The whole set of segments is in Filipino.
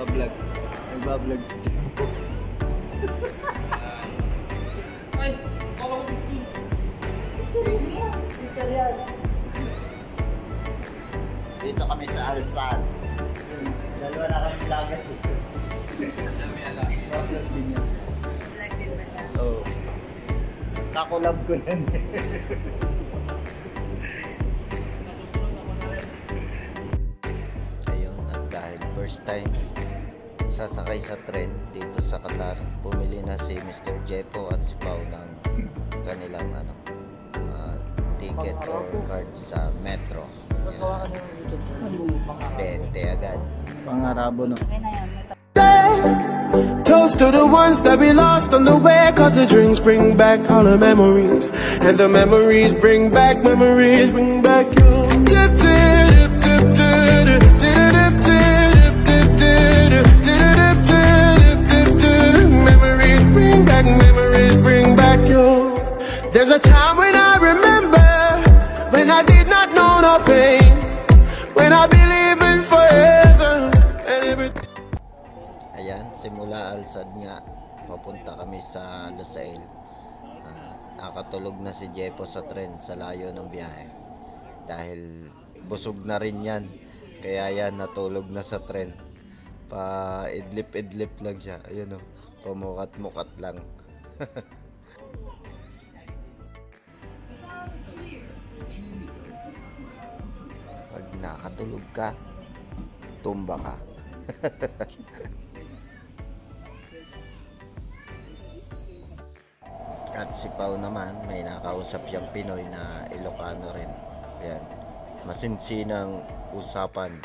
Nagbablog. Nagbablog si Jimbo. Ay, kala ko picture. Picture yan. Dito kami sa Alsan. Dalawa na kami vlogger. Vlog din yan. Vlog din ba siya? Oo. Kakulab ko yan. Ayun, at dahil first time sasakay sa tren dito sa Qatar, pumili na si Mr. Jepo at si Pao ng kanilang ticket or card sa metro. Gagawa ka ng YouTube. 20 agad. Pangarabo no. Okay na yan. Toast to the ones that we lost on the way, cause the drinks bring back all the memories, and the memories bring back you. Memories bring back you. There's a time when I remember, when I did not know no pain, when I believed in forever and everything. Ayan, simula Alsad nga, papunta kami sa Lusail. Nakatulog na si Jepo sa tren sa layo ng biyahe. Dahil busog na rin yan. Kaya yan, natulog na sa tren. Pa-idlip-idlip lang siya. Ayan o, pumukat-mukat lang. Pag nakatulog ka, tumba ka. At si Pao naman, may nakausap siyang Pinoy na Ilocano rin. Ayan, masinsinang usapan.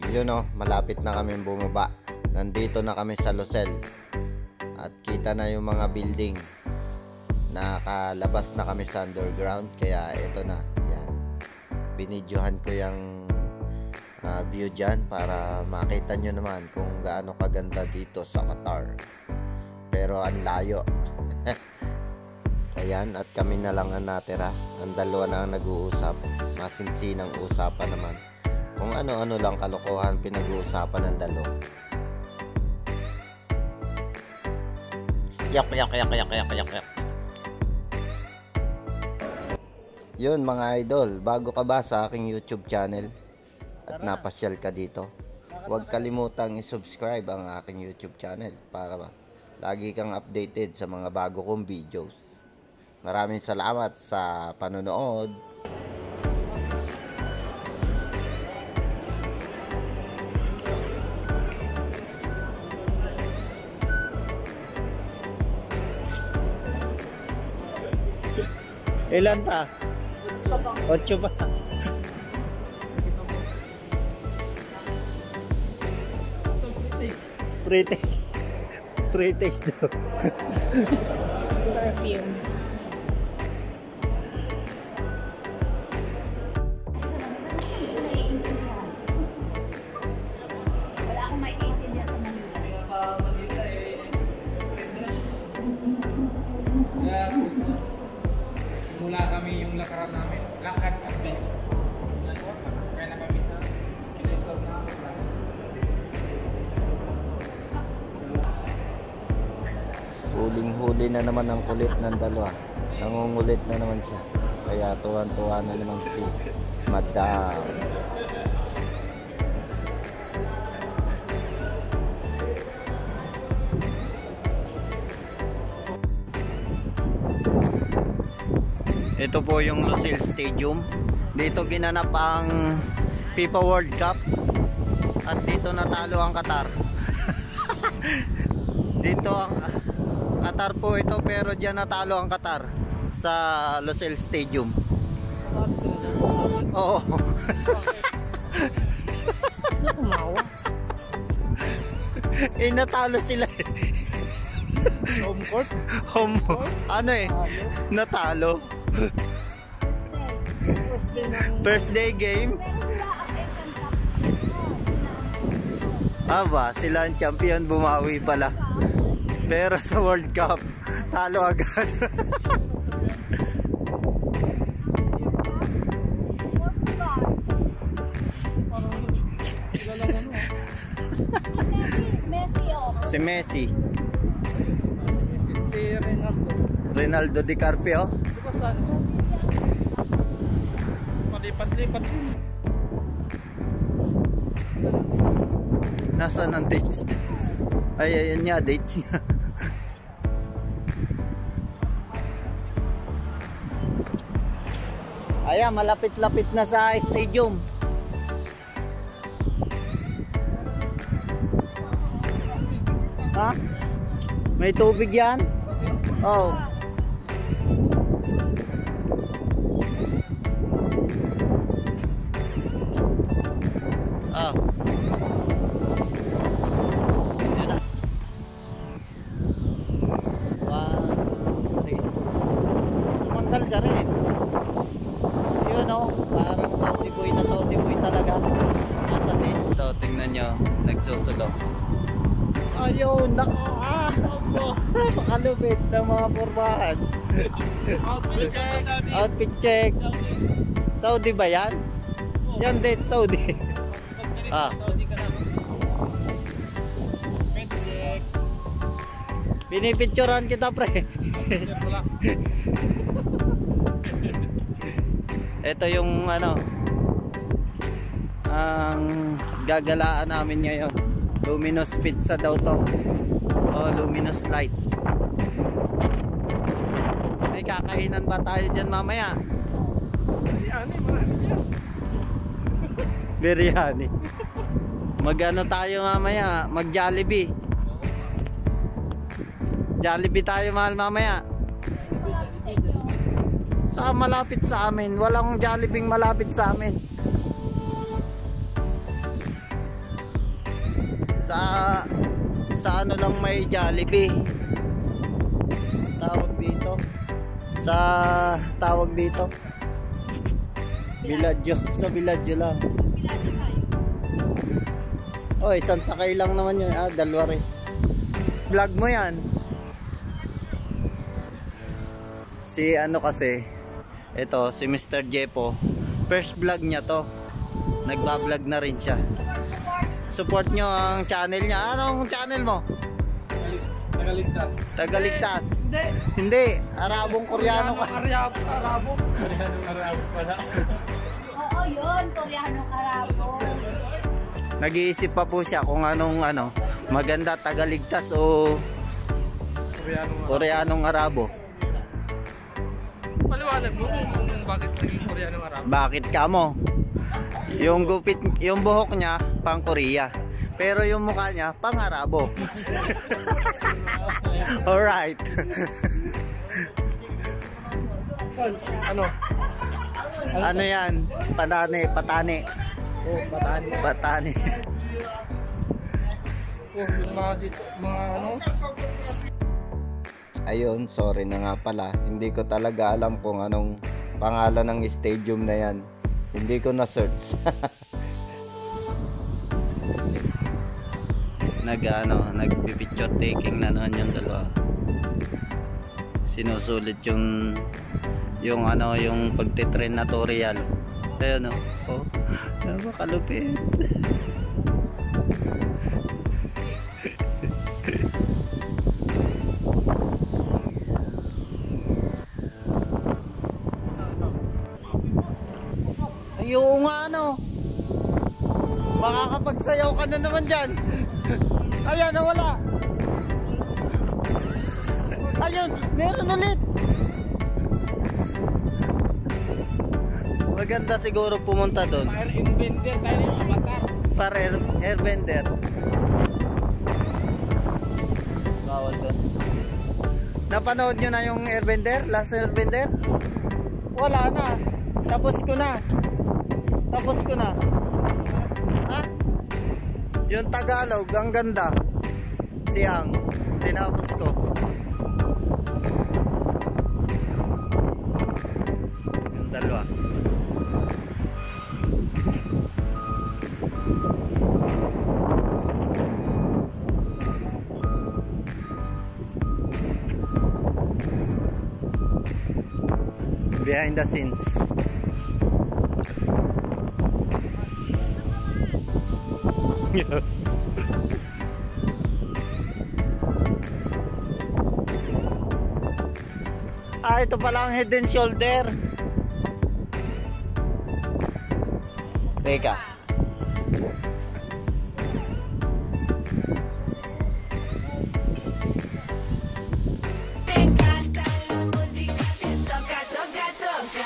Yun o, malapit na kami bumaba. Nandito na kami sa Lucel. At kita na yung mga building. Nakalabas na kami sa underground. Kaya ito na, yan. Binidyohan ko yung view dyan para makita nyo naman kung gaano kaganda dito sa Qatar. Pero ang layo. Ayan, at kami na lang ang natira. Ang dalawa na ang nag-uusap. Masinsinang usapan naman. Kung ano-ano lang kalokohan pinag-uusapan ng dalawa. Yak. Yun mga idol, bago ka ba sa aking YouTube channel at napasyal ka dito, huwag kalimutang i-subscribe ang aking YouTube channel para lagi kang updated sa mga bago kong videos. Maraming salamat sa panonood. Ilan pa? 8 pa. Pre-taste. Pre-taste daw. Perfume. Wala akong maiintindihan sa Manila. Simula kami yung lakaran namin. Lakad at bin. Kaya na kami sa escalator na. Huling-huli na naman ang kulit ng dalawa. Nangungulit na naman siya. Kaya tuwan-tuwa na naman si Madam. Ito po yung Lusail Stadium. Dito ginanap ang FIFA World Cup. At dito natalo ang Qatar. Dito ang Qatar po ito, pero diyan natalo ang Qatar sa Lusail Stadium. Oo. Natalo sila. Home court? Home. Ano natalo. First day game. Aba, sila ang champion, bumawi pala. Pero sa World Cup, talo agad. Si Messi. Si Ronaldo. Ronaldo DiCaprio. Di ba saan? Palipat-lipat din. Nasaan ang dates? Ay, ayun nga, dates nga. Ayan, malapit-lapit na sa stadium. Ha? May tubig yan? Oh. Ah. Yan na. Sumandal ka rin. Yun o, parang Saudi boy na Saudi boy talaga. Nasa dito. So, tingnan nyo, nagsusulong. Ayun, napakalupit ng mga pormahan. Outfit check. Outfit check. Saudi ba yan? Yan din, Saudi. Ah. Saudi ka na. Outfit check. Pinipicturan kita, pre. Check mo lang. Ito yung ano, ang gagalaan namin ngayon. Luminous pizza daw to. O luminous light. May kakainan ba tayo dyan mamaya? Biryani, marami dyan. Biryani. Mag-ano tayo mamaya? Mag Jollibee. Jollibee tayo mahal mamaya. Sa malapit sa amin. Walang Jollibee malapit sa amin. Sa ano lang may Jollibee. Tawag dito. Sa tawag dito. Villaggio. Sa Villaggio lang. Oh, isang sakay lang naman yun. Ah, dalawa rin. Vlog mo yan. Si ano kasi, ito si Mr. Jepo. First vlog niya to. Nagba-vlog na rin siya. Support nyo ang channel niya. Anong channel mo? Tagaligtas. Tagaligtas. Hindi. Arabong Koreano ka. Arabo. Koreanong Arabo pala. Oo, yun. Koreanong Arabo. Nag-iisip pa po siya kung anong ano, maganda Tagaligtas o Koreanong Arabo. Paliwanag mo kung bakit naging Koreanong Arabo. Bakit ka mo? Yung gupit, yung buhok niya pang Korea, pero yung mukha niya pang Arabo. Alright. Ano? Ano yan? Patani. Oh, Batani. Patani. Oh, yung mga dito, mga ano? Ayun, sorry na nga pala. Hindi ko talaga alam kung anong pangalan ng stadium na yan. Hindi ko na-search. Nag-picture taking na naman yung dalawa. Sinusulit yung ano, yung pagtitrain na tutorial. Ayun oh. Napakalupit. Ayun nga ano. Makakapagsayaw ka na naman dyan. Ayan, nawala. Ayun, meron ulit. Maganda siguro pumunta doon. Fire Airbender tayo yung avatar. Fire Airbender. Bawal doon. Napanood nyo na yung Airbender? Last Airbender? Wala na. Tapos ko na. Ha? Yung Tagalog, ang ganda. Siyang. Tinapos ko. Yung dalawa. Behind the scenes. Ah, ito pala ang head and shoulder. Teka. Te encanta la música, te toca, toca, toca.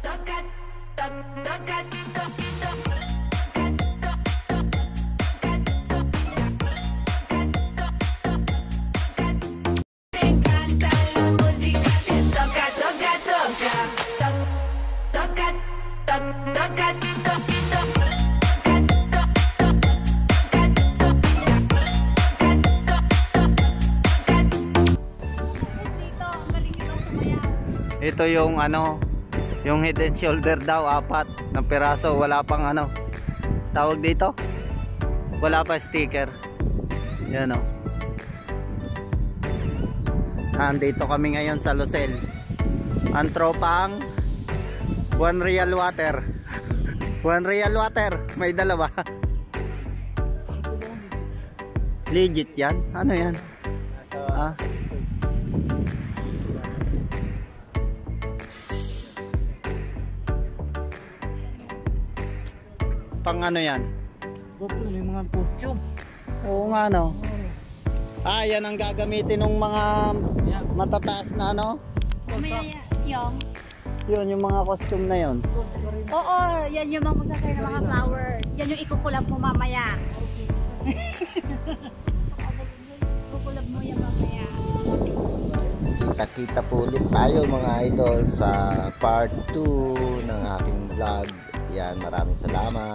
Toca, toca, toca, te encanta la música, te toca, toca, toca. Toca, toca, toca, Dito, ang galing nyo daw sumayaw. Ito yung ano, yung head and shoulder daw, 4 na piraso. Wala pang ano, tawag dito? Wala pa sticker. Yan o. Andito kami ngayon sa Lucel. Ang tropang One Real Water. One Real Water. May dalawa. Legit yan? Ano yan? Ah? Pang ano yan? May mga costume. Oo nga no. Ah, yan ang gagamitin ng mga matataas na ano? Mamaya yung. Yun, yung mga costume na yun. Oo, yan yung mga magsasay ng mga flowers. Yan yung ikukulab mo mamaya. Kukulab mo yan mamaya. Kita-kita po ulit tayo mga idol sa part 2 ng aking vlog. Yan, maraming salamat.